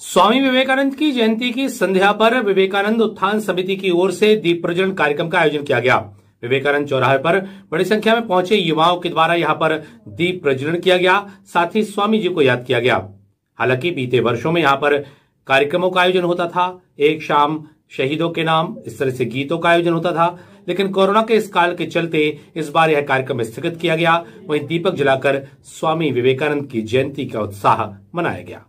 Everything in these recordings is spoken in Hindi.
स्वामी विवेकानंद की जयंती की संध्या पर विवेकानंद उत्थान समिति की ओर से दीप प्रज्वलन कार्यक्रम का आयोजन किया गया। विवेकानंद चौराहे पर बड़ी संख्या में पहुंचे युवाओं के द्वारा यहां पर दीप प्रज्वलन किया गया, साथ ही स्वामी जी को याद किया गया। हालांकि बीते वर्षों में यहां पर कार्यक्रमों का आयोजन होता था, एक शाम शहीदों के नाम, इस तरह से गीतों का आयोजन होता था, लेकिन कोरोना के इस काल के चलते इस बार यह कार्यक्रम स्थगित किया गया। वहीं दीपक जलाकर स्वामी विवेकानंद की जयंती का उत्साह मनाया गया।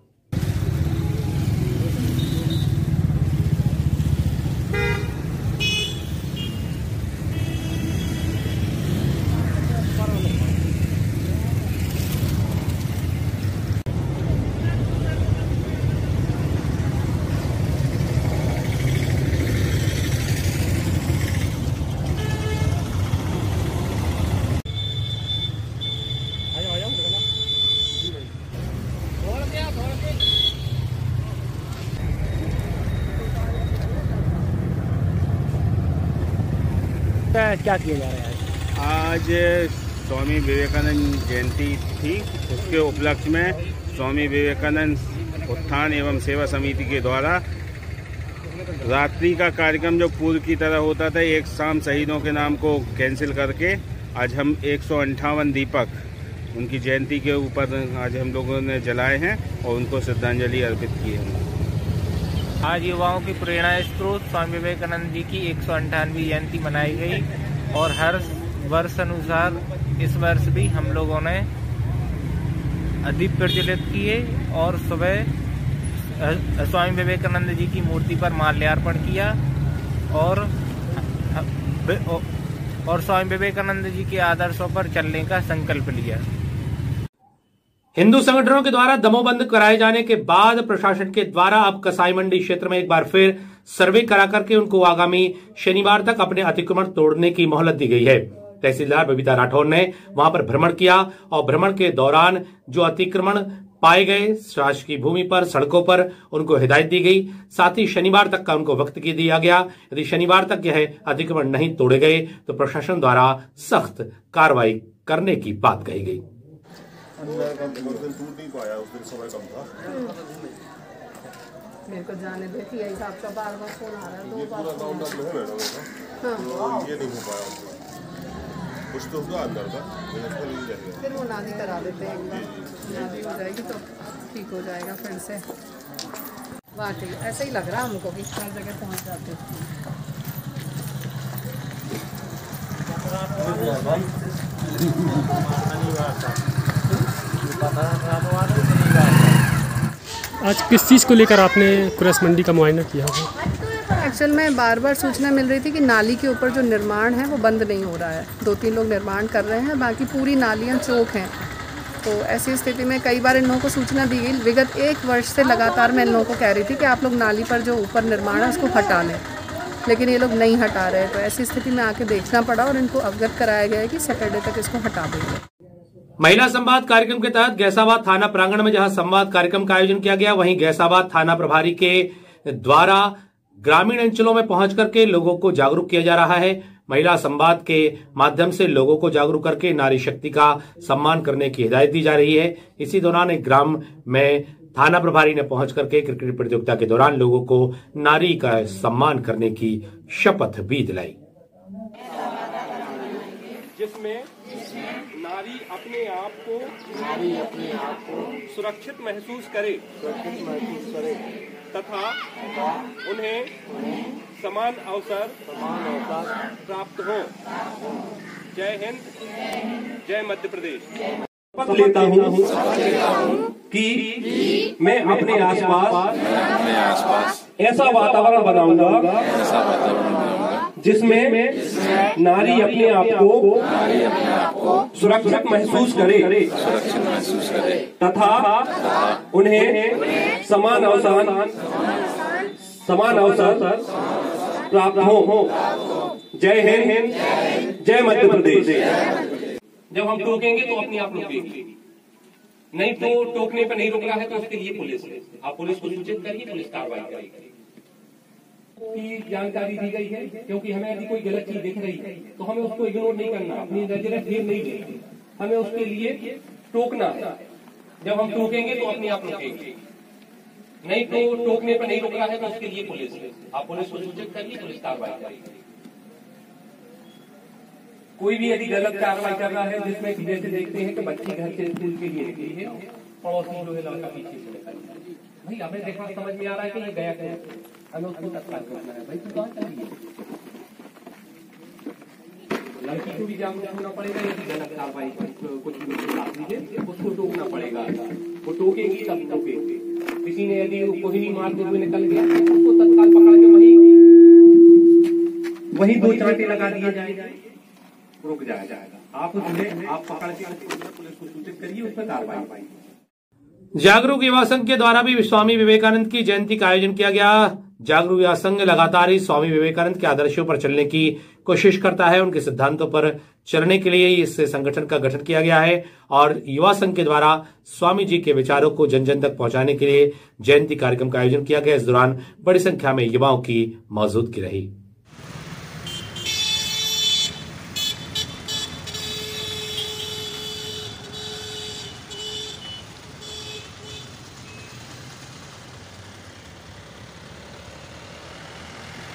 क्या किया जा रहा है आज स्वामी विवेकानंद जयंती थी, उसके उपलक्ष्य में स्वामी विवेकानंद उत्थान एवं सेवा समिति के द्वारा रात्रि का कार्यक्रम जो पूर्व की तरह होता था, एक शाम शहीदों के नाम को कैंसिल करके आज हम 158 दीपक उनकी जयंती के ऊपर आज हम लोगों ने जलाए हैं और उनको श्रद्धांजलि अर्पित की है। आज युवाओं की प्रेरणा स्रोत स्वामी विवेकानंद जी की 158वीं जयंती मनाई गई और हर वर्ष अनुसार इस वर्ष भी हम लोगों ने दीप प्रज्वलित किए और सुबह स्वामी विवेकानंद जी की मूर्ति पर माल्यार्पण किया और स्वामी विवेकानंद जी के आदर्शों पर चलने का संकल्प लिया। हिंदू संगठनों के द्वारा दमोबंद कराए जाने के बाद प्रशासन के द्वारा अब कसाई मंडी क्षेत्र में एक बार फिर सर्वे करा करके उनको आगामी शनिवार तक अपने अतिक्रमण तोड़ने की मोहलत दी गई है। तहसीलदार बबीता राठौर ने वहां पर भ्रमण किया और भ्रमण के दौरान जो अतिक्रमण पाए गए शासकीय भूमि पर, सड़कों पर, उनको हिदायत दी गई। साथ ही शनिवार तक का उनको वक्त दिया गया। यदि शनिवार तक यह अतिक्रमण नहीं तोड़े गए तो प्रशासन द्वारा सख्त कार्रवाई करने की बात कही गई। अंदर का टूट नहीं पाया, उस दिन समय कम था। मेरे को जाने दे कि ऐसा आपका बार-बार फोन आ रहा है, दो बार फोन है मैडम का। हां, ये नहीं हो पाया कुछ तो होगा अंदर का, फिर वो नाली करा देते हैं, नाली हो जाएगी तो ठीक हो जाएगा फिर से। वाकई ऐसा ही लग रहा है हमको कि हर जगह पहुंच जाते आज किस चीज़ को लेकर आपने क्रॉस मंडी का मुआयना किया होगा? एक्चुअल में बार बार सूचना मिल रही थी कि नाली के ऊपर जो निर्माण है वो बंद नहीं हो रहा है। 2-3 लोग निर्माण कर रहे हैं, बाकी पूरी नालियां चौक हैं। तो ऐसी स्थिति में कई बार इन लोगों को सूचना दी गई। विगत 1 वर्ष से लगातार मैं इन लोगों को कह रही थी कि आप लोग नाली पर जो ऊपर निर्माण है उसको हटा लें, लेकिन ये लोग नहीं हटा रहे। तो ऐसी स्थिति में आके देखना पड़ा और इनको अवगत कराया गया है कि सैटरडे तक इसको हटा देंगे। महिला संवाद कार्यक्रम के तहत गैसाबाद थाना प्रांगण में जहां संवाद कार्यक्रम का आयोजन किया गया, वहीं गैसाबाद थाना प्रभारी के द्वारा ग्रामीण अंचलों में पहुंच करके लोगों को जागरूक किया जा रहा है। महिला संवाद के माध्यम से लोगों को जागरूक करके नारी शक्ति का सम्मान करने की हिदायत दी जा रही है। इसी दौरान एक ग्राम में थाना प्रभारी ने पहुंच करके क्रिकेट प्रतियोगिता के दौरान लोगों को नारी का सम्मान करने की शपथ भी दिलाई, जिसमें नारी अपने आप को सुरक्षित महसूस करे तथा उन्हें समान अवसर प्राप्त हो। जय हिंद, जय मध्य प्रदेश। शपथ लेता हूँ कि मैं अपने आसपास ऐसा वातावरण बनाऊंगा जिसमें नारी अपने आप को सुरक्षित महसूस करे तथा उन्हें समान अवसर प्राप्त हो। जय हिंद, जय मध्य प्रदेश। जब हम टोकेंगे तो अपने आप रुकेंगे, नहीं तो टोकने पर नहीं रुक रहा है तो उसके लिए पुलिस है। आप पुलिस को सूचित करिए, पुलिस कार्रवाई करेगी। की जानकारी दी गई है, क्योंकि हमें यदि कोई गलत चीज दिख रही है तो हमें उसको इग्नोर नहीं करना, अपनी नजरें फेर नहीं देनी, हमें उसके लिए टोकना है। जब हम टोकेंगे तो अपने आप रुकेंगे। नहीं तो टोकने पर नहीं रोक रहा है तो उसके लिए पुलिस, आप पुलिस को सूचित करिए, पुलिस कार्रवाई करेगी। कोई भी यदि गलत कार्रवाई कर रहा है जिसमें कि जैसे देखते हैं कि बच्ची घर से स्कूल के लिए निकली है, पड़ोसी जो है लड़का पीछे से निकल गया, भाई हमें देखा समझ में आ रहा है कि ये गया है, हमें उसको तत्काल करना है, भाई तू कहाँ चली है? लड़की को भी जागरूक होना पड़ेगा, यदि गलत कार्रवाई कुछ भी उसको टोकना पड़ेगा, वो टोकेंगी तब टोकेंगे। किसी ने यदि कोहनी मारते हुए निकल गया तो उसको तत्काल पकड़ के वही 2 चांटे लगा दिए जाएगा, रुक जाएगा। आप पकड़ के पुलिस को सूचित करिए, उस पर कार्रवाई। जागरूक युवा संघ के द्वारा भी स्वामी विवेकानंद की जयंती का आयोजन किया गया। जागरूक युवा संघ लगातार ही स्वामी विवेकानंद के आदर्शों पर चलने की कोशिश करता है। उनके सिद्धांतों पर चलने के लिए इस संगठन का गठन किया गया है और युवा संघ के द्वारा स्वामी जी के विचारों को जन जन तक पहुंचाने के लिए जयंती कार्यक्रम का आयोजन किया गया। इस दौरान बड़ी संख्या में युवाओं की मौजूदगी रही।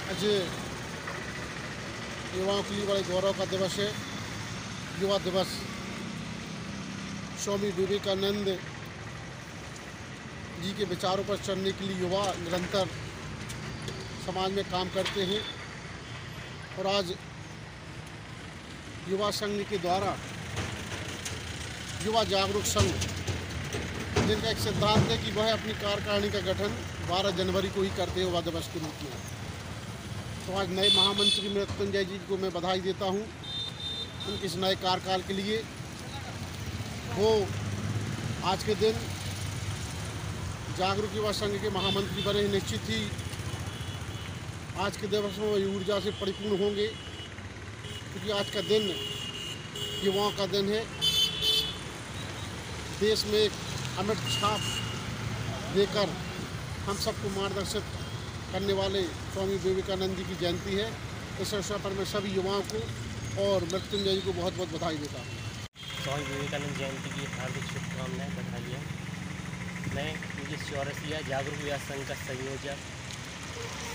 आज युवाओं के लिए बड़े गौरव का दिवस है, युवा दिवस। स्वामी विवेकानंद जी के विचारों पर चलने के लिए युवा निरंतर समाज में काम करते हैं और आज युवा संघ के द्वारा युवा जागरूक संघ, जिनका एक सिद्धांत है कि वह अपनी कार्यकारिणी का गठन 12 जनवरी को ही करते हैं युवा दिवस के रूप में। तो आज नए महामंत्री मृत्युंजय जी को मैं बधाई देता हूं उनके इस नए कार्यकाल के लिए। वो आज के दिन जागरूक युवा संघ के महामंत्री बने, निश्चित ही आज के दिवस में ऊर्जा से परिपूर्ण होंगे, क्योंकि आज का दिन युवाओं का दिन है। देश में एक अमिट छाप देकर हम सबको मार्गदर्शित करने वाले स्वामी विवेकानंद जी की जयंती है। इस अवसर पर मैं सभी युवाओं को और मृत्युंजय जी को बहुत बहुत बधाई देता हूँ। स्वामी विवेकानंद जयंती की हार्दिक शुभकामनाएं, बधाइयाँ। मैं मुझे चौरसिया जागरूक युवा संघ का संयोजक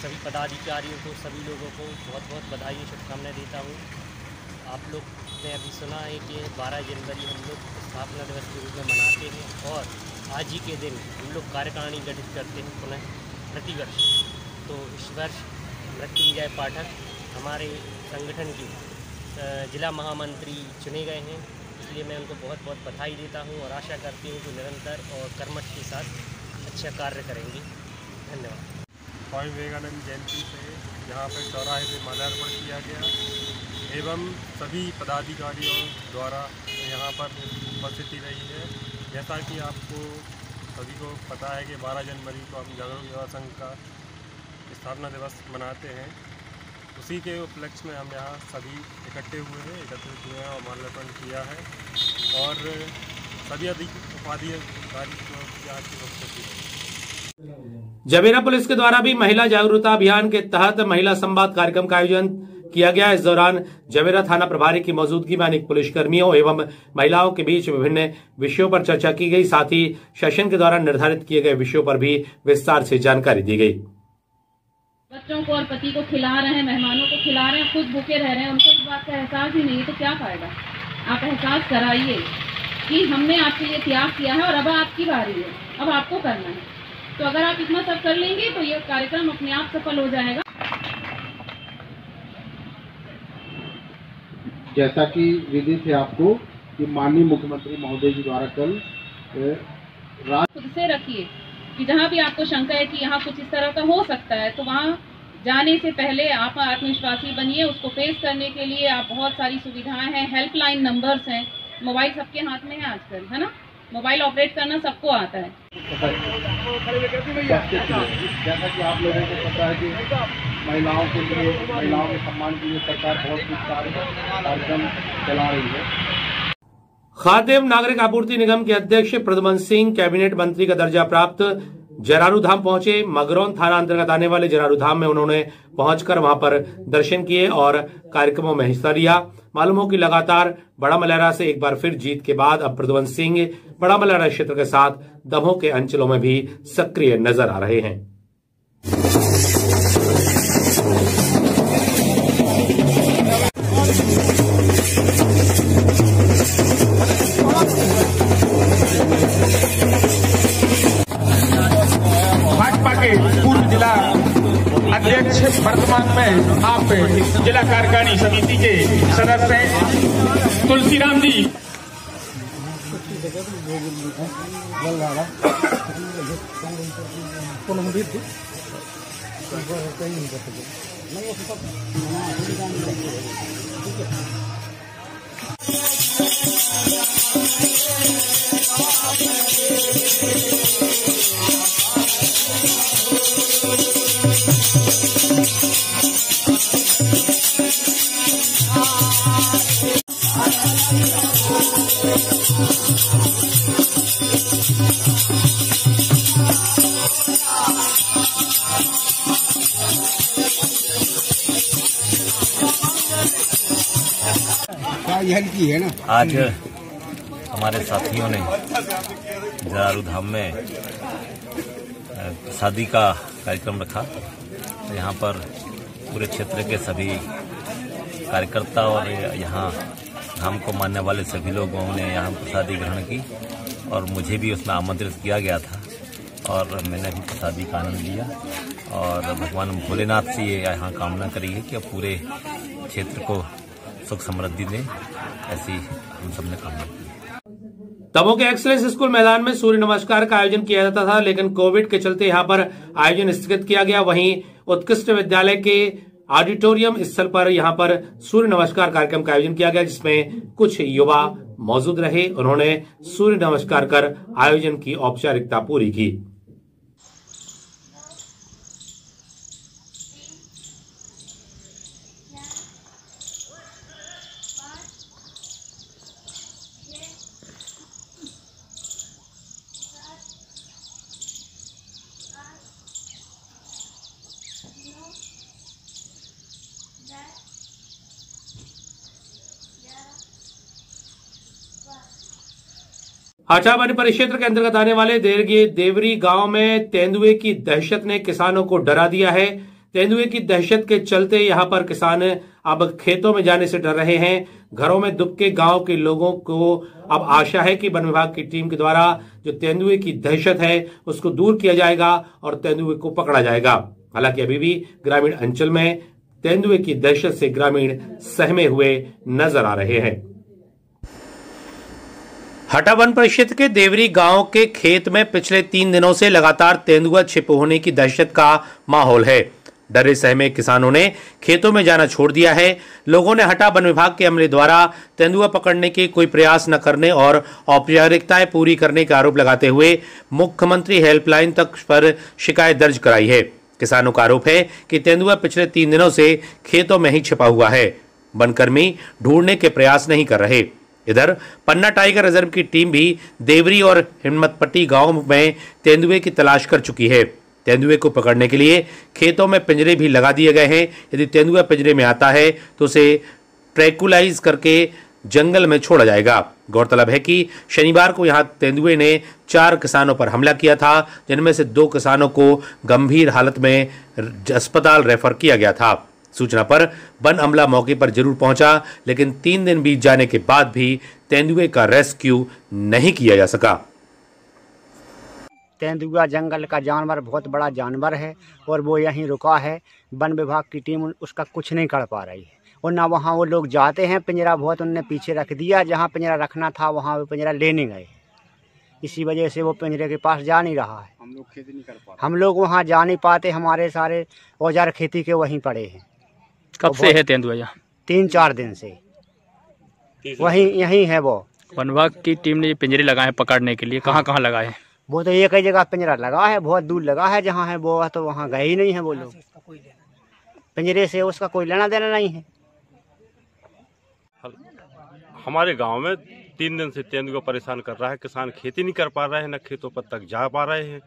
सभी पदाधिकारियों को, सभी लोगों को बहुत बहुत बधाई शुभकामनाएं देता हूँ। आप लोग ने अभी सुना है कि 12 जनवरी हम लोग स्थापना दिवस के रूप में मनाते हैं और आज ही के दिन हम लोग कार्यकारिणी गठित करते हैं पुनः प्रतिवर्ष। तो इस वर्ष मृत्युंजय पाठक हमारे संगठन के जिला महामंत्री चुने गए हैं, इसलिए मैं उनको बहुत बहुत बधाई देता हूं और आशा करती हूं कि निरंतर और कर्मठ के साथ अच्छा कार्य करेंगे। धन्यवाद। स्वामी विवेकानंद जयंती से यहाँ पर चौराहे पर माल्यार्पण किया गया एवं सभी पदाधिकारियों द्वारा यहाँ पर उपस्थिति रही है। जैसा कि आपको सभी को पता है कि 12 जनवरी को हम जागरूक युवा संघ का स्थापना दिवस मनाते हैं, उसी के उपलक्ष्य में हम यहाँ सभी एकत्रित हुए हैं और माल्यार्पण किया है और सभी उपाधि अधिकारी की उपस्थिति है। जबेरा पुलिस के द्वारा भी महिला जागरूकता अभियान के तहत महिला संवाद कार्यक्रम का आयोजन किया गया। इस दौरान जबेरा थाना प्रभारी की मौजूदगी में अनेक पुलिसकर्मियों एवं महिलाओं के बीच विभिन्न विषयों पर चर्चा की गई। साथ ही सेशन के द्वारा निर्धारित किए गए विषयों पर भी विस्तार से जानकारी दी गई। बच्चों को और पति को खिला रहे हैं, मेहमानों को खिला रहे हैं, खुद भूखे रह रहे हैं, उनको इस बात का एहसास ही नहीं है, तो क्या फायदा। आप एहसास कराइए कि हमने आपके लिए त्याग किया है और अब आपकी बारी है, अब आपको करना है। तो अगर आप इतना सब कर लेंगे तो ये कार्यक्रम अपने आप सफल हो जाएगा। जैसा कि विदित है आपको कि माननीय मुख्यमंत्री महोदय जी द्वारा कल खुद से रखिए कि जहाँ भी आपको शंका है कि यहाँ कुछ इस तरह का हो सकता है, तो वहाँ जाने से पहले आप आत्मविश्वासी बनिए। उसको फेस करने के लिए आप बहुत सारी सुविधाएं हैं, हेल्पलाइन नंबर्स हैं, मोबाइल सबके हाथ में है आजकल, है ना। मोबाइल ऑपरेट करना सबको आता है। जैसा कि आप लोगों को पता है कि महिलाओं के लिए, महिलाओं के सम्मान के लिए सरकार बहुत कुछ कार्यक्रम चला रही है। खाद्य एवं नागरिक आपूर्ति निगम के अध्यक्ष प्रद्युमन सिंह कैबिनेट मंत्री का दर्जा प्राप्त जरारू धाम पहुंचे। मगरौन थाना अंतर्गत आने वाले जरारू धाम में उन्होंने पहुंचकर वहां पर दर्शन किए और कार्यक्रमों में हिस्सा लिया। मालूम हो कि लगातार बड़ा मलहरा से एक बार फिर जीत के बाद अब प्रद्युम्न सिंह बड़ा मलहरा क्षेत्र के साथ दमोह के अंचलों में भी सक्रिय नजर आ रहे हैं। भाजपा के पूर्व जिला अध्यक्ष, वर्तमान में आप जिला कार्यकारिणी समिति के सदस्य तुलसीराम जी। आज हमारे साथियों ने जरारू धाम में शादी का कार्यक्रम रखा। यहाँ पर पूरे क्षेत्र के सभी कार्यकर्ता और यहाँ धाम को मानने वाले सभी लोगों ने यहाँ प्रसादी ग्रहण की और मुझे भी उसमें आमंत्रित किया गया था और मैंने भी प्रसादी का आनंद लिया और भगवान भोलेनाथ से ये यहाँ कामना करी है कि पूरे क्षेत्र को सुख समृद्धि दे, ऐसी हम सब ने कामना की। दमोह के एक्सलेंस स्कूल मैदान में सूर्य नमस्कार का आयोजन किया जाता था, लेकिन कोविड के चलते यहां पर आयोजन स्थगित किया गया। वहीं उत्कृष्ट विद्यालय के ऑडिटोरियम स्थल पर यहां पर सूर्य नमस्कार कार्यक्रम का आयोजन किया गया, जिसमें कुछ युवा मौजूद रहे। उन्होंने सूर्य नमस्कार कर आयोजन की औपचारिकता पूरी की। हटा वन परिक्षेत्र के अंतर्गत आने वाले देवरी गांव में तेंदुए की दहशत ने किसानों को डरा दिया है। तेंदुए की दहशत के चलते यहां पर किसान अब खेतों में जाने से डर रहे हैं। घरों में दुबके गांव के लोगों को अब आशा है कि वन विभाग की टीम के द्वारा जो तेंदुए की दहशत है उसको दूर किया जाएगा और तेंदुए को पकड़ा जाएगा। हालांकि अभी भी ग्रामीण अंचल में तेंदुए की दहशत से ग्रामीण सहमे हुए नजर आ रहे हैं। हटा वन परिक्षेत्र के देवरी गांव के खेत में पिछले 3 दिनों से लगातार तेंदुआ छिपे होने की दहशत का माहौल है। डरे सहमे किसानों ने खेतों में जाना छोड़ दिया है। लोगों ने हटा वन विभाग के अमले द्वारा तेंदुआ पकड़ने के कोई प्रयास न करने और औपचारिकताएं पूरी करने का आरोप लगाते हुए मुख्यमंत्री हेल्पलाइन तक पर शिकायत दर्ज कराई है। किसानों का आरोप है कि तेंदुआ पिछले 3 दिनों से खेतों में ही छिपा हुआ है। वनकर्मी ढूंढने के प्रयास नहीं कर रहे। इधर पन्ना टाइगर रिजर्व की टीम भी देवरी और हिम्मतपट्टी गांव में तेंदुए की तलाश कर चुकी है। तेंदुए को पकड़ने के लिए खेतों में पिंजरे भी लगा दिए गए हैं। यदि तेंदुआ पिंजरे में आता है तो उसे ट्रैकुलाइज करके जंगल में छोड़ा जाएगा। गौरतलब है कि शनिवार को यहां तेंदुए ने 4 किसानों पर हमला किया था, जिनमें से 2 किसानों को गंभीर हालत में अस्पताल रेफर किया गया था। सूचना पर वन अमला मौके पर जरूर पहुंचा, लेकिन 3 दिन बीत जाने के बाद भी तेंदुए का रेस्क्यू नहीं किया जा सका। तेंदुआ जंगल का जानवर बहुत बड़ा जानवर है और वो यहीं रुका है। वन विभाग की टीम उसका कुछ नहीं कर पा रही है और ना वहाँ वो लोग जाते हैं। पिंजरा बहुत उनने पीछे रख दिया, जहाँ पिंजरा रखना था वहाँ वो पिंजरा लेने गए। इसी वजह से वो पिंजरे के पास जा नहीं रहा है। हम लोग खेती नहीं कर पाते, हम लोग वहाँ जा नहीं पाते। हमारे सारे औजार खेती के वहीं पड़े हैं। कब से है तेंदुआ यहाँ? 3-4 दिन से वहीं यहीं है। वो वन विभाग की टीम ने पिंजरे लगाए पकड़ने के लिए। कहाँ कहाँ लगाए? वो तो एक ही जगह पिंजरा लगा है, बहुत दूर लगा है। जहाँ है वो तो वहाँ गए ही नहीं है वो लोग। पिंजरे से उसका कोई लेना देना नहीं है। हमारे गांव में 3 दिन से तेंदुआ परेशान कर रहा है। किसान खेती नहीं कर पा रहे हैं, न खेतों पर तक जा पा रहे हैं।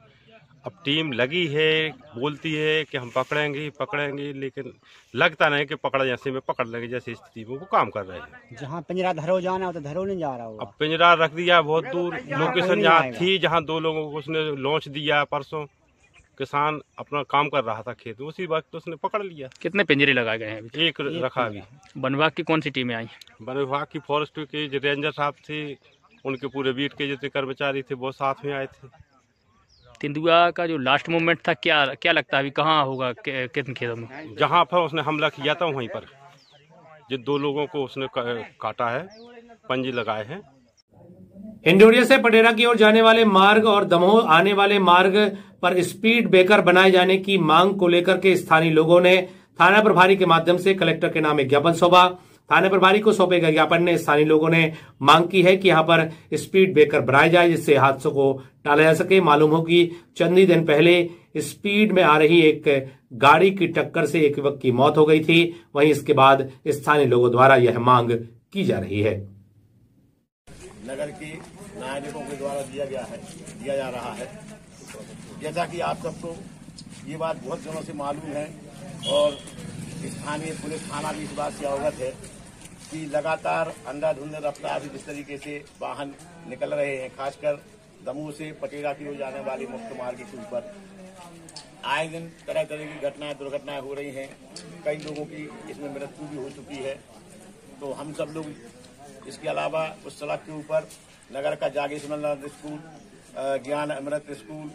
अब टीम लगी है, बोलती है कि हम पकड़ेंगे, लेकिन लगता नहीं कि पकड़ जैसे में पकड़ लेंगे जैसी स्थिति में वो काम कर रहे हैं। जहाँ पिंजरा धरो जाना हो तो धरो नहीं जा रहा हो। अब पिंजरा रख दिया बहुत दूर, लोकेशन जहाँ थी, जहाँ 2 लोगों को उसने लॉन्च दिया परसों, किसान अपना काम कर रहा था खेत में, उसी वक्त उसने पकड़ लिया। कितने पिंजरे लगाए गए हैं? एक रखा अभी। वन विभाग की कौन सी टीमें आई? वन विभाग की फॉरेस्ट के जो रेंजर साहब थे, उनके पूरे बीट के जितने कर्मचारी थे वो साथ में आए थे। तेंदुआ का जो लास्ट मोमेंट था, क्या लगता है अभी कहाँ होगा, कितने खेतों में? जहाँ पर उसने हमला किया था वहीं पर जो 2 लोगों को उसने काटा है, पंजे लगाए हैं। हिंडोरिया से पटेरा की ओर जाने वाले मार्ग और दमोह आने वाले मार्ग पर स्पीड ब्रेकर बनाए जाने की मांग को लेकर के स्थानीय लोगों ने थाना प्रभारी के माध्यम से कलेक्टर के नाम एक ज्ञापन सौंपा। थाना प्रभारी को सौंपे गए ज्ञापन में स्थानीय लोगों ने मांग की है कि यहां पर स्पीड ब्रेकर बनाए जाए जिससे हादसों को टाला जा सके। मालूम हो कि चंद ही दिन पहले स्पीड में आ रही एक गाड़ी की टक्कर से एक युवक की मौत हो गई थी। वहीं इसके बाद स्थानीय लोगों द्वारा यह मांग की जा रही है। नगर के नागरिकों के द्वारा दिया जा रहा है। जैसा कि आप सबको ये बात बहुत दिनों से मालूम है और स्थानीय पुलिस थाना भी इस बात से अवगत है कि लगातार अंधाधुंध रफ्तार से जिस तरीके से वाहन निकल रहे हैं, खासकर दमोह से पटेरा की ओर जाने वाले मुख्य मार्ग के ऊपर आए दिन तरह तरह की दुर्घटनाएं हो रही हैं। कई लोगों की इसमें मृत्यु भी हो चुकी है। तो हम सब लोग इसके अलावा उस सड़क के ऊपर नगर का जागेश्वर स्कूल, ज्ञान अमृत स्कूल,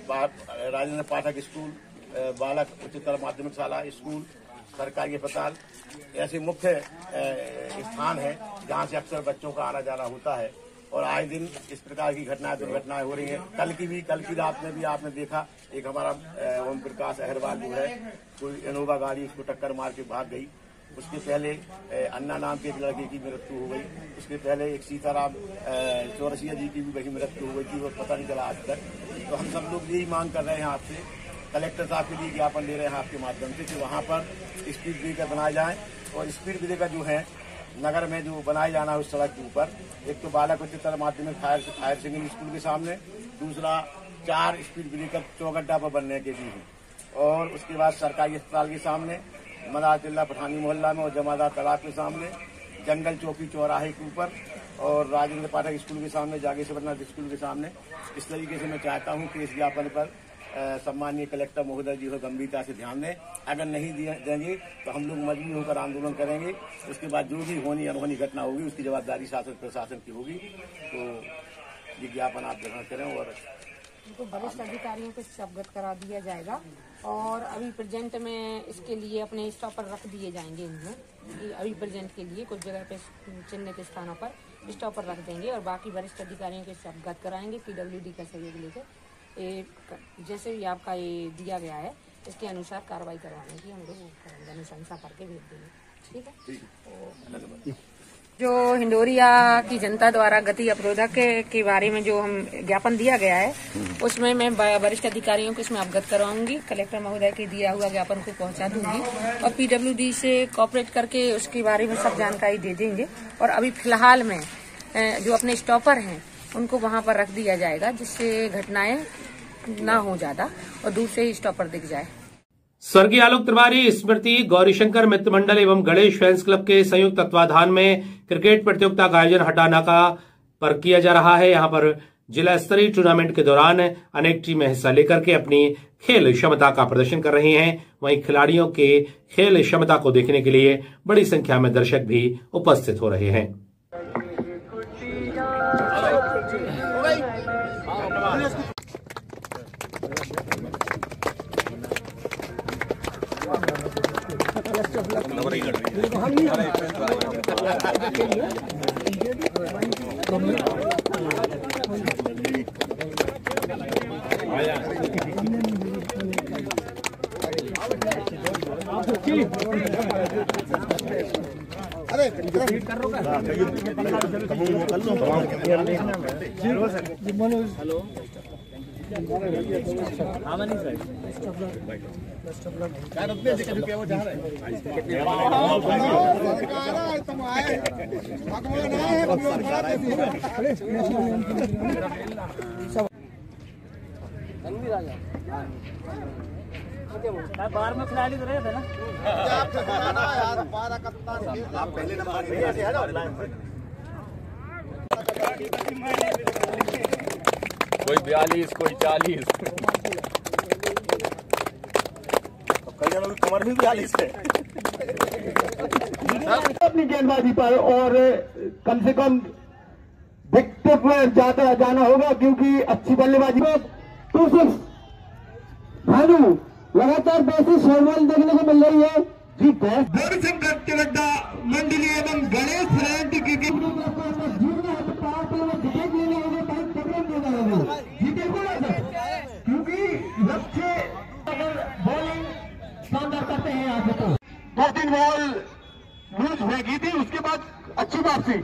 राजेंद्र पाठक स्कूल, बालक उच्चतर माध्यमिक शाला स्कूल, सरकारी अस्पताल ऐसे मुख्य स्थान है जहां से अक्सर बच्चों का आना जाना होता है और आए दिन इस प्रकार की दुर्घटनाएं हो रही हैं। कल की रात में भी आपने देखा एक हमारा ओम प्रकाश अहरवाल जो है कोई इनोवा गाड़ी उसको टक्कर मार के भाग गई। उसके पहले अन्ना नाम के एक लड़के की मृत्यु हो गई। उसके पहले एक सीताराम चौरसिया जी की भी वही मृत्यु हो गई थी, वो पता नहीं चला आज तक। तो हम सब लोग यही मांग कर रहे हैं आपसे, कलेक्टर साहब के लिए ज्ञापन दे रहे हैं आपके माध्यम से कि वहाँ पर स्पीड ब्रेकर बनाए जाएं और स्पीड ब्रेकर जो है नगर में जो बनाए जाना है उस सड़क के ऊपर, एक तो बालक उच्चतर माध्यमिक हायर सेकेंडरी स्कूल के सामने, दूसरा 4 स्पीड ब्रेकर चौगड्डा पर बनने के लिए और उसके बाद सरकारी अस्पताल के सामने, मदारतिल्ला पठानी मोहल्ला में और जमादार तालाब के सामने, जंगल चौकी चौराहे के ऊपर और राजेंद्र पाठक स्कूल के सामने, जागेश्वरनाथ स्कूल के सामने। इस तरीके से मैं चाहता हूँ कि इस ज्ञापन पर सम्मानीय कलेक्टर महोदय जी को गंभीरता से ध्यान दें। अगर नहीं देंगे तो हम लोग मजबूर होकर आंदोलन करेंगे। उसके बाद जो भी होनी अनहोनी घटना होगी उसकी जवाबदारी शासन प्रशासन की होगी। तो ये ज्ञापन आप ग्रहण करें और तो वरिष्ठ अधिकारियों को इससे अवगत करा दिया जाएगा और अभी प्रेजेंट में इसके लिए अपने स्टॉपर रख दिए जाएंगे। इनमें अभी प्रेजेंट के लिए कुछ जगह पे चिन्हित स्थानों पर स्टॉपर रख देंगे और बाकी वरिष्ठ अधिकारियों को इससे अवगत कराएंगे। PWD का सहयोग लेकर जैसे भी आपका ये दिया गया है इसके अनुसार कार्रवाई करवाने की हम लोग अनुशंसा करके भेज देंगे। ठीक है। जो हिंडोरिया की जनता द्वारा गति अवरोधक के बारे में जो हम ज्ञापन दिया गया है उसमें मैं वरिष्ठ अधिकारियों को इसमें अवगत करवाऊंगी। कलेक्टर महोदय के दिया हुआ ज्ञापन को पहुंचा दूंगी और PWD से कॉपरेट करके उसके बारे में सब जानकारी दे देंगे। और अभी फिलहाल में जो अपने स्टॉपर हैं उनको वहां पर रख दिया जाएगा जिससे घटनाएं ना हो ज्यादा और दूर से ही स्टॉपर दिख जाए। स्वर्गीय आलोक तिवारी स्मृति गौरीशंकर मित्र मंडल एवं गणेश फैंस क्लब के संयुक्त तत्वाधान में क्रिकेट प्रतियोगिता का आयोजन हटानाका पर किया जा रहा है। यहां पर जिला स्तरीय टूर्नामेंट के दौरान अनेक टीमें हिस्सा लेकर के अपनी खेल क्षमता का प्रदर्शन कर रही हैं। वहीं खिलाड़ियों के खेल क्षमता को देखने के लिए बड़ी संख्या में दर्शक भी उपस्थित हो रहे हैं। बार में खिलाड़ी तो रहे थे ना। आप पहले नंबर है ना ऑनलाइन पर। कोई 42 कोई 40। कई जनों की कमर भी 42 है। अपनी गेंदबाजी पर और कम से कम विकेट में जाना होगा क्योंकि अच्छी बल्लेबाजी में 2-6 भानु लगातार बेसिस शोरवाल देखने को मिल रही है जी। बोर्ड संकट तिरड्डा मंडली एवं गणेश रैंट की क्योंकि लक्ष्य अगर बॉलिंग शानदार करते हैं यहाँ से तो 2-3 बॉल लूज हो गई थी, उसके बाद अच्छी वापसी।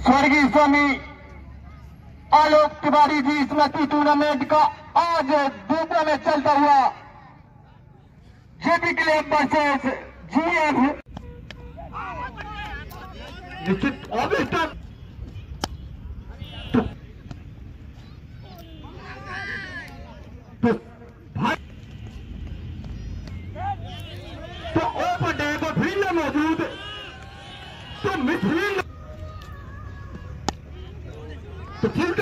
स्वर्गीय स्वामी आलोक तिवारी जी स्मृति टूर्नामेंट का आज दूसरा में चलता हुआ जेपी क्लब वर्सेस जीएफ निश्चित ऑब्स्टन तो ओपन डे को फील्ड मौजूद तो मिसफील्ड तो फील्ड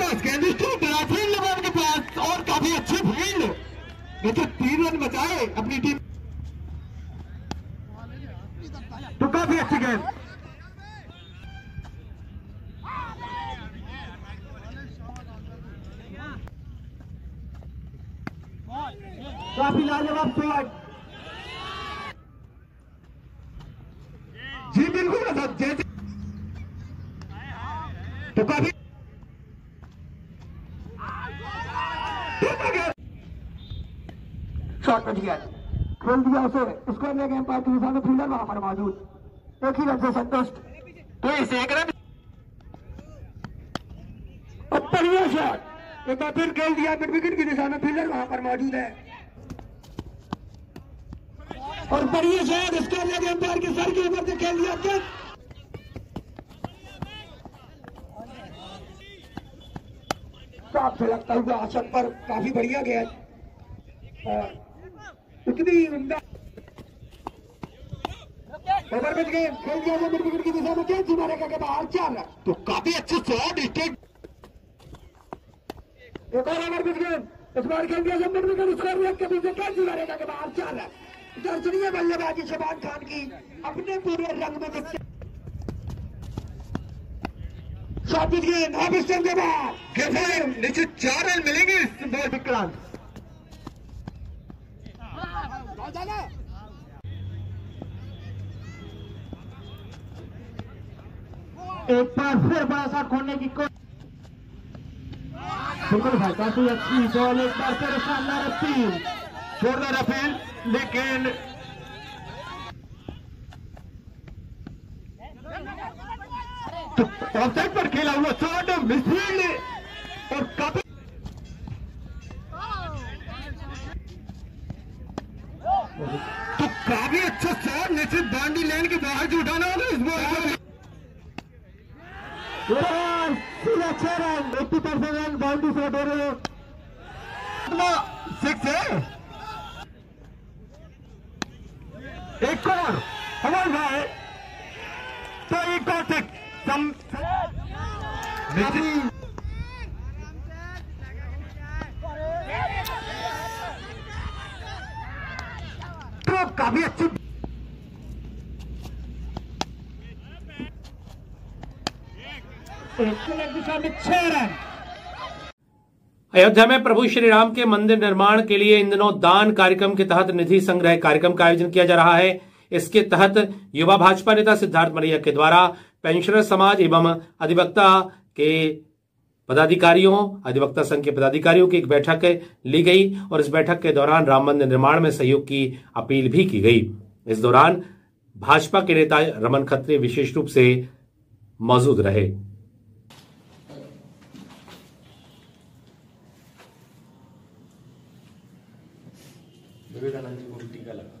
फील्ड लेवल के पास और काफी अच्छी फील्ड देखिए 3 रन बचाए अपनी टीम तो काफी अच्छी गेंद। काफी लाजवाब शॉट जी बिल्कुल जैसे तो काफी शॉट बच गया, खेल दिया उसे। स्कोर में गेम पार्टी के सामने फील्डर वहां पर मौजूद, एक ही रन से संतुष्ट। तो इसे एक रन और बढ़िया शॉट एक बार फिर खेल दिया मिड विकेट की दिशा में, फील्डर वहां पर मौजूद है और बढ़िया शॉट स्कोर में गेम पार के सर के ऊपर से खेल दिया। साफ से लगता हुआ आशक पर काफी बढ़िया गया और इतनी उम्दा ओवर बच गए, खेल दिया मिड विकेट की दिशा में, कैच मारेगा के बाहर 4 रन। तो काफी अच्छे शॉट स्टेट एक और ओवर बच गए, इस बार खेल दिया मिड विकेट स्कोर में के पीछे कैच मारेगा के बाहर 4 रन। दर्शनीय बल्लेबाजी शबान खान की अपने पूरे रंग में दिखते शॉट बच गए ऑब्स्टन के बाद निश्चित 4 रन मिलेंगे इस बॉल विक्रांत। एक बार फिर बड़ा सा खोलने की कोशिश, बिल्कुल भाई काफी अच्छी बॉल, एक बार फिर शानदार अपील, जोरदार अपील, लेकिन तो ऑफसाइड पर खेला हुआ शॉट मिसफील्ड और काफी तो काफी अच्छा शॉट निश्चित बाउंड्री लाइन के बाहर जो उठाना होगा इस बॉल सीधा 6 रन 80% रन बाउंड्री से दे रहे 6 है। एक और हमारे भाई तो एक और सिक्स तो काफी अच्छी दिशा में 6 रन। अयोध्या में प्रभु श्री राम के मंदिर निर्माण के लिए इन दिनों दान कार्यक्रम के तहत निधि संग्रह कार्यक्रम का आयोजन किया जा रहा है। इसके तहत युवा भाजपा नेता सिद्धार्थ मरैया के द्वारा पेंशनर समाज एवं अधिवक्ता के पदाधिकारियों अधिवक्ता संघ के पदाधिकारियों की एक बैठक ली गई और इस बैठक के दौरान राम मंदिर निर्माण में सहयोग की अपील भी की गई। इस दौरान भाजपा के नेता रमन खत्री विशेष रूप से मौजूद रहे। विवेकानंद जी को टीका लगा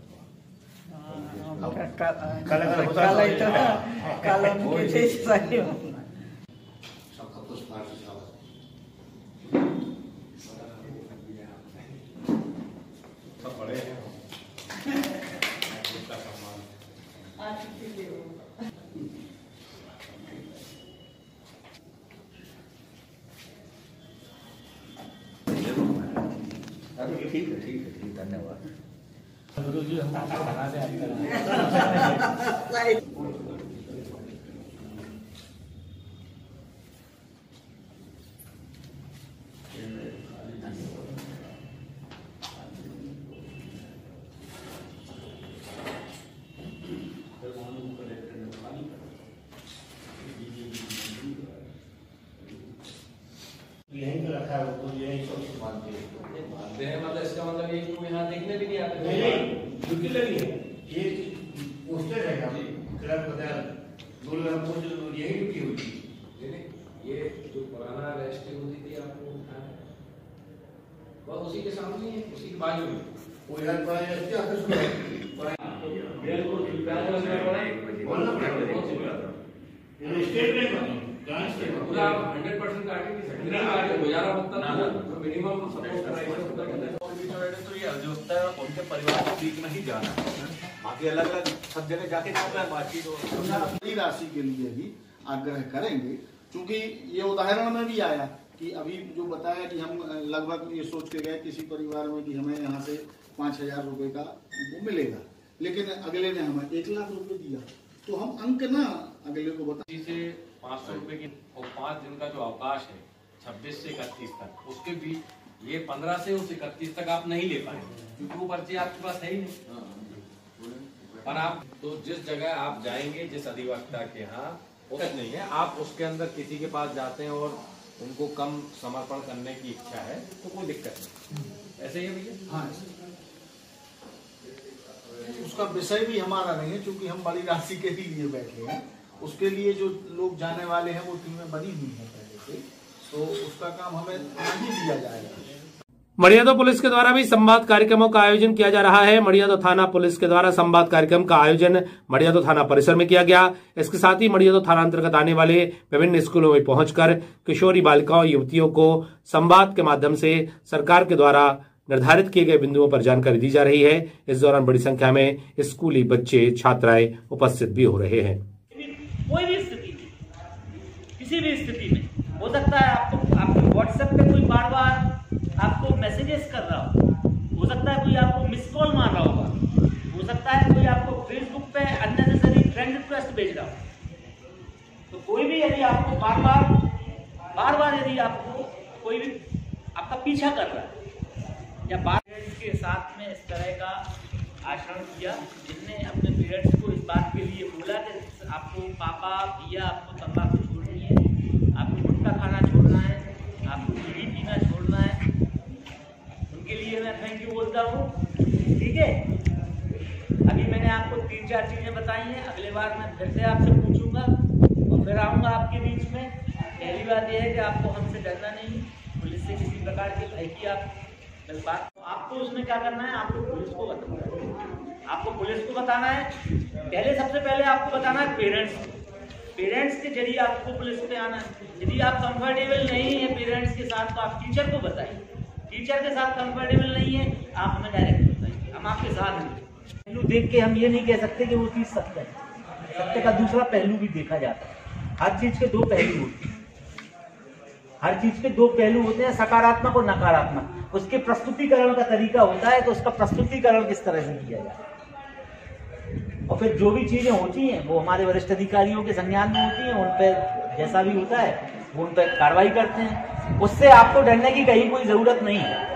ठीक है धन्यवाद। गुरु जी हमको बनाने आते हैं। यहीं पे रखा है वो तो यहीं सब मानते हैं मतलब इसका मतलब ये कि यहाँ देखने भी नहीं आते। नहीं ड्यूटी लगी है ये पोस्टर है क्लब बदल दो लोग हमको जो यही ड्यूटी हुई थी ये जो पुराना रेस्ट होती थी आपको वो उसी के सामने है उसी के बाजू में वो यार पुरानी रेस्ट ऑफिस में बिल्कुल बोलना पड़ेगा स्टेट बैंक पूरा 100% काट नहीं सकते गुजारा होता ना तो मिनिमम सपोर्ट कराइए तो ये जो होता है उनके परिवार के बीच में ही जाना बाकी अलग अलग सब जगह जाके बातचीत बड़ी राशि के लिए भी आग्रह करेंगे क्योंकि ये उदाहरण में भी आया कि अभी जो बताया कि हम लगभग ये सोच के गए किसी परिवार में कि हमें यहाँ से 5,000 रुपए का मिलेगा लेकिन अगले ने हमें 1 लाख रुपए दिया तो हम अंक ना अगले को बता 500 रुपए की और 5 दिन का जो अवकाश है 26 से 31 तक उसके बीच ये 15 से उस 31 तक आप नहीं ले पाएंगे क्योंकि वो पर्ची आपके पास है ही नहीं। पर आप तो जिस जगह आप जाएंगे जिस अधिवक्ता के यहाँ दिक्कत नहीं है आप उसके अंदर किसी के पास जाते हैं और उनको कम समर्पण करने की इच्छा है तो कोई दिक्कत नहीं ऐसे ही है भैया। हाँ उसका विषय भी हमारा नहीं है क्योंकि हम बड़ी राशि के ही लिए बैठे हैं उसके लिए जो लोग जाने वाले हैं वो टीमें बनी हुई हैं पहले से तो उसका काम हमें नहीं दिया जाएगा। मड़ियादो पुलिस के द्वारा भी संवाद कार्यक्रमों का आयोजन किया जा रहा है। मड़ियादो थाना पुलिस के द्वारा संवाद कार्यक्रम का आयोजन मड़ियादो थाना परिसर में किया गया। इसके साथ ही मड़ियादो थाना अंतर्गत आने वाले विभिन्न स्कूलों में पहुंचकर किशोरी बालिकाओं युवतियों को संवाद के माध्यम से सरकार के द्वारा निर्धारित किए गए बिंदुओं पर जानकारी दी जा रही है। इस दौरान बड़ी संख्या में स्कूली बच्चे छात्राएं उपस्थित भी हो रहे हैं। कोई भी स्थिति में किसी भी स्थिति में हो सकता है आपको व्हाट्सएप पे कोई बार बार आपको मैसेजेस कर रहा हो सकता है कोई आपको मिस कॉल मार रहा होगा हो सकता है कोई आपको फेसबुक पे अननेसेसरी फ्रेंड रिक्वेस्ट भेज रहा हो तो कोई भी यदि आपको बार बार यदि आपको कोई भी आपका पीछा कर रहा है या बार के साथ में इस तरह का आचरण किया जिसने अपने पेरेंट्स को इस बात के लिए बोला कि आपको पापा भैया आपको तंबाकू छोड़नी है आपको गुटखा खाना छोड़ना है आपको बीड़ी पीना छोड़ना है उनके लिए मैं थैंक यू बोलता हूँ। ठीक है अभी मैंने आपको 3-4 चीज़ें बताई हैं अगले बार मैं फिर से आपसे पूछूंगा और फिर आऊँगा आपके बीच में। पहली बात यह है कि आपको हमसे डरना नहीं पुलिस से किसी प्रकार की भय की आप बात आपको उसमें क्या करना है आपको पुलिस को बताना है आपको पुलिस को बताना है सबसे पहले आपको बताना है पेरेंट्स के जरिए आपको पुलिस पे आना है। यदि आप कंफर्टेबल नहीं है पेरेंट्स के साथ तो आप टीचर को बताइए टीचर के साथ कंफर्टेबल नहीं है आप हमें डायरेक्ट बताइए हम आपके साथ हैं। पहलू देख के हम ये नहीं कह सकते कि वो चीज़ सत्य है सत्य का दूसरा पहलू भी देखा जाता है। हर चीज़ के 2 पहलू होते हैं सकारात्मक और नकारात्मक उसके प्रस्तुतिकरण का तरीका होता है तो उसका प्रस्तुतिकरण किस तरह से किया जाए और फिर जो भी चीजें होती हैं वो हमारे वरिष्ठ अधिकारियों के संज्ञान में होती हैं उन पर जैसा भी होता है वो उन पर कार्रवाई करते हैं उससे आपको डरने की कहीं कोई जरूरत नहीं है।